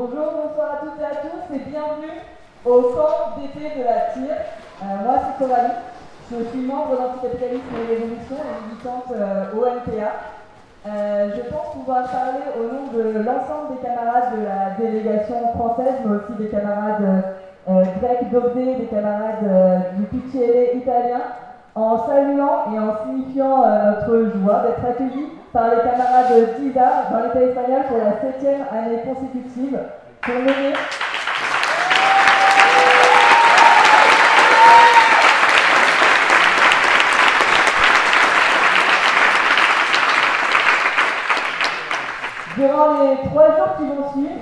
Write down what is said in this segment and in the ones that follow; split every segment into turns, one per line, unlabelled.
Bonjour, bonsoir à toutes et à tous et bienvenue au camp d'été de la TIR. Moi c'est Coralie, je suis membre d'Anticapitalisme et Révolution et militante au MTA. Je pense pouvoir parler au nom de l'ensemble des camarades de la délégation française, mais aussi des camarades grecs d'Obdé, des camarades du PCL italien, en saluant et en signifiant notre joie d'être accueillis par les camarades d'ISA dans l'État espagnol pour la 7e année consécutive pour mener durant les 3 jours qui vont suivre,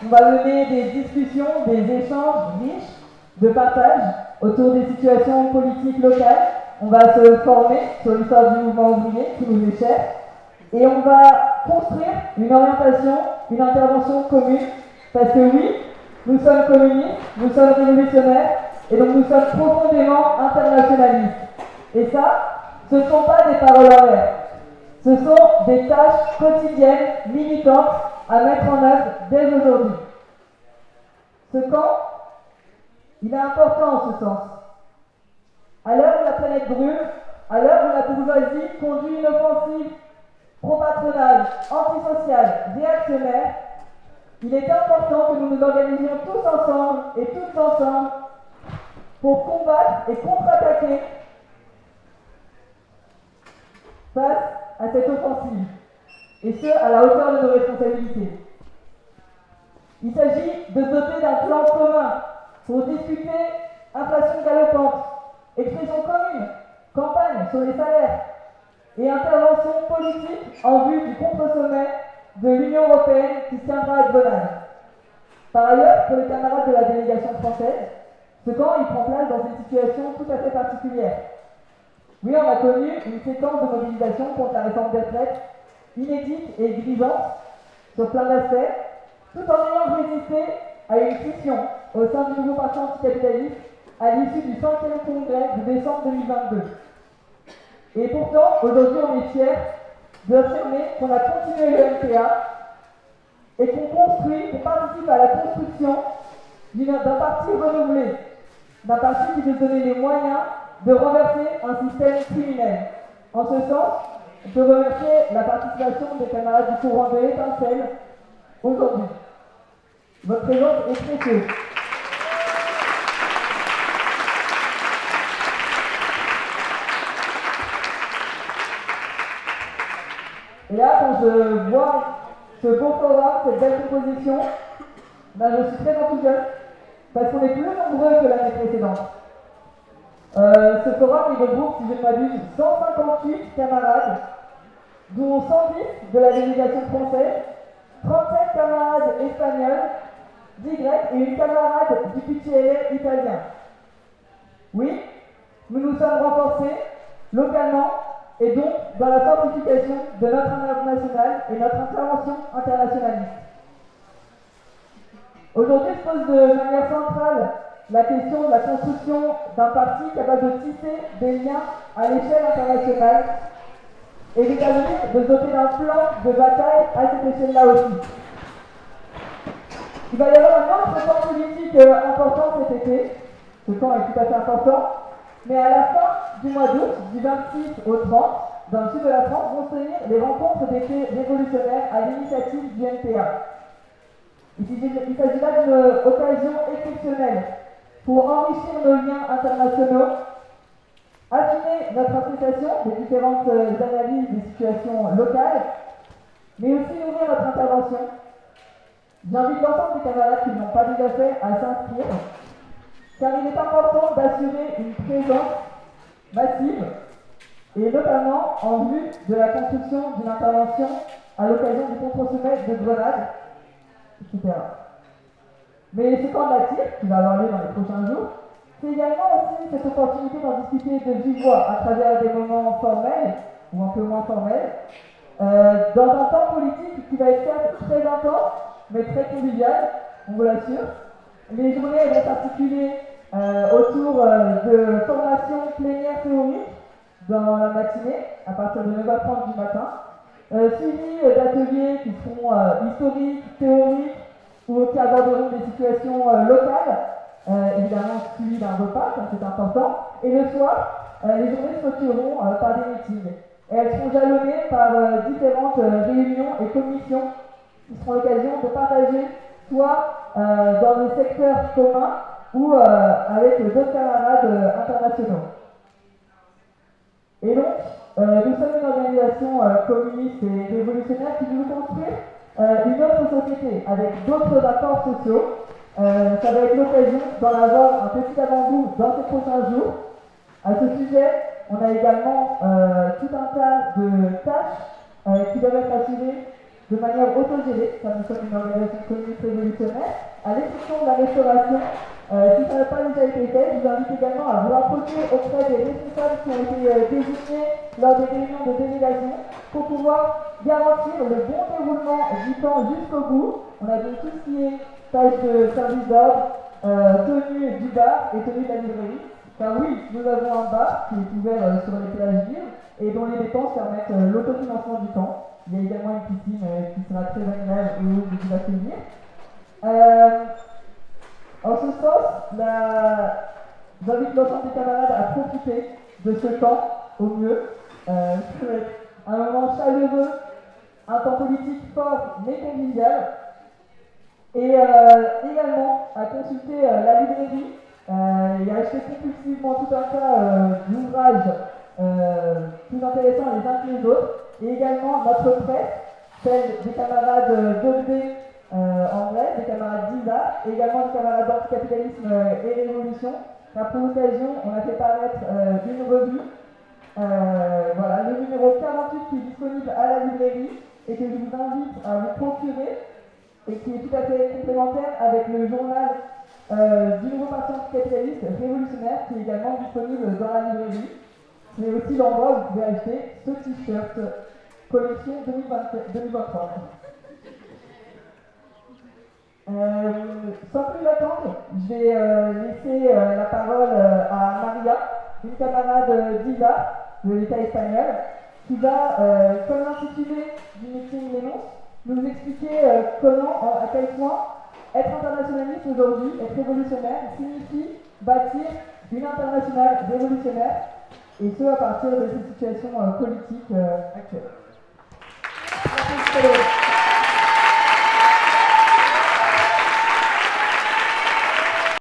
on va mener des discussions, des échanges riches de partage autour des situations politiques locales. On va se former sur l'histoire du mouvement ouvrier qui nous est cher. Et on va construire une orientation, une intervention commune. Parce que oui, nous sommes communistes, nous sommes révolutionnaires, et donc nous sommes profondément internationalistes. Et ça, ce ne sont pas des paroles en l'air. Ce sont des tâches quotidiennes, militantes, à mettre en œuvre dès aujourd'hui. Ce camp, il est important en ce sens. À l'heure où la planète brûle, à l'heure où la bourgeoisie conduit une offensive pro-patronale, antisociale, réactionnaire, il est important que nous nous organisions tous ensemble et toutes ensemble pour combattre et contre-attaquer face à cette offensive, et ce, à la hauteur de nos responsabilités. Il s'agit de doter d'un plan commun pour discuter inflation galopante, expression commune, campagne sur les salaires et intervention politique en vue du contre-sommet de l'Union européenne qui se tiendra à Grenade. Par ailleurs, pour les camarades de la délégation française, ce camp il prend place dans une situation tout à fait particulière. Oui, on a connu une séquence de mobilisation contre la réforme des retraites inédite et grisante sur plein d'aspects, tout en ayant résisté à une scission au sein du nouveau parti anticapitaliste à l'issue du 5e congrès de décembre 2022. Et pourtant, aujourd'hui, on est fiers de affirmer qu'on a continué le MTA et qu'on participe à la construction d'un parti renouvelé, d'un parti qui veut donner les moyens de renverser un système criminel. En ce sens, on peut remercier la participation des camarades du courant de l'étincelle aujourd'hui. Votre présence est précieuse. Et là, quand je vois ce beau forum, cette belle composition, je suis très enthousiaste parce qu'on est plus nombreux que l'année précédente. Ce forum, il regroupe, si je ne m'abuse, 158 camarades, dont 110 de la délégation française, 37 camarades espagnols, 10 grecs et une camarade du PCL italien. Oui, nous nous sommes renforcés localement et donc dans la fortification de notre international et notre intervention internationaliste. Aujourd'hui se pose de manière centrale la question de la construction d'un parti capable de tisser des liens à l'échelle internationale et d'établir, de doter d'un plan de bataille à cette échelle-là aussi. Il va y avoir un autre camp politique important cet été. Ce camp est tout à fait important. Mais à la fin du mois d'août, du 26 au 30, dans le sud de la France, vont se tenir les rencontres d'été révolutionnaires à l'initiative du MTA. Il s'agit là d'une occasion exceptionnelle pour enrichir nos liens internationaux, affiner notre appréciation des différentes analyses des situations locales, mais aussi ouvrir notre intervention. J'invite l'ensemble des camarades qui ne l'ont pas déjà fait à s'inscrire, car il est important d'assurer une présence massive, et notamment en vue de la construction d'une intervention à l'occasion du contre-sommet de Grenade, etc. Mais ce camp de la TIR, qui va avoir lieu dans les prochains jours, c'est également aussi cette opportunité d'en discuter de vive voix à travers des moments formels, ou un peu moins formels, dans un temps politique qui va être certes très intense, mais très convivial, on vous l'assure. Les journées vont s'articuler autour de formations plénières théoriques dans la matinée, à partir de 9h30 du matin, suivis d'ateliers qui seront historiques, théoriques, ou qui aborderont des situations locales, évidemment suivies d'un repas, comme c'est important. Et le soir, les journées se clôtureront par des meetings. Et elles seront jalonnées par différentes réunions et commissions qui seront l'occasion de partager soit dans des secteurs communs ou avec d'autres camarades internationaux. Et donc, nous sommes une organisation communiste et révolutionnaire qui veut construire une autre société avec d'autres rapports sociaux. Ça va être l'occasion d'en avoir un petit avant-goût dans ces prochains jours. À ce sujet, on a également tout un tas de tâches qui doivent être assurées de manière autogérée, car nous sommes une organisation communiste révolutionnaire, à l'exception de la restauration. Si ça n'a pas déjà été fait, je vous invite également à vous rapprocher auprès des responsables qui ont été désignés lors des réunions de délégation pour pouvoir garantir le bon déroulement du temps jusqu'au bout. On a donc tout ce qui est tâches de service d'ordre, tenue du bar et tenue de la librairie. Car oui, nous avons un bar qui est ouvert sur les plages libres et dont les dépenses permettent l'autofinancement du temps. Il y a également une piscine qui sera très agréable et où vous pouvez accueillir. En ce sens, j'invite l'ensemble des camarades à profiter de ce temps au mieux. Ça va être un moment chaleureux, un temps politique fort mais convivial. Et également à consulter la librairie et à acheter compulsivement tout un tas d'ouvrages plus intéressants les uns que les autres. Et également notre presse, celle des camarades d'EB anglais, des camarades d'ISA, et également des camarades d'anticapitalisme et révolution. Car pour l'occasion, on a fait paraître une revue, voilà, le numéro 48 qui est disponible à la librairie et que je vous invite à vous procurer et qui est tout à fait complémentaire avec le journal du nouveau parti anticapitaliste révolutionnaire qui est également disponible dans la librairie. C'est aussi l'endroit où vous pouvez acheter ce t-shirt collection 2023. Sans plus attendre, je vais laisser la parole à Maria, une camarade d'ISA de l'État espagnol, qui va, comme l'intitulé du meeting l'énonce, nous expliquer comment, à quel point être internationaliste aujourd'hui, être révolutionnaire, signifie bâtir une internationale révolutionnaire, et ce à partir de cette situation politique actuelle. Merci.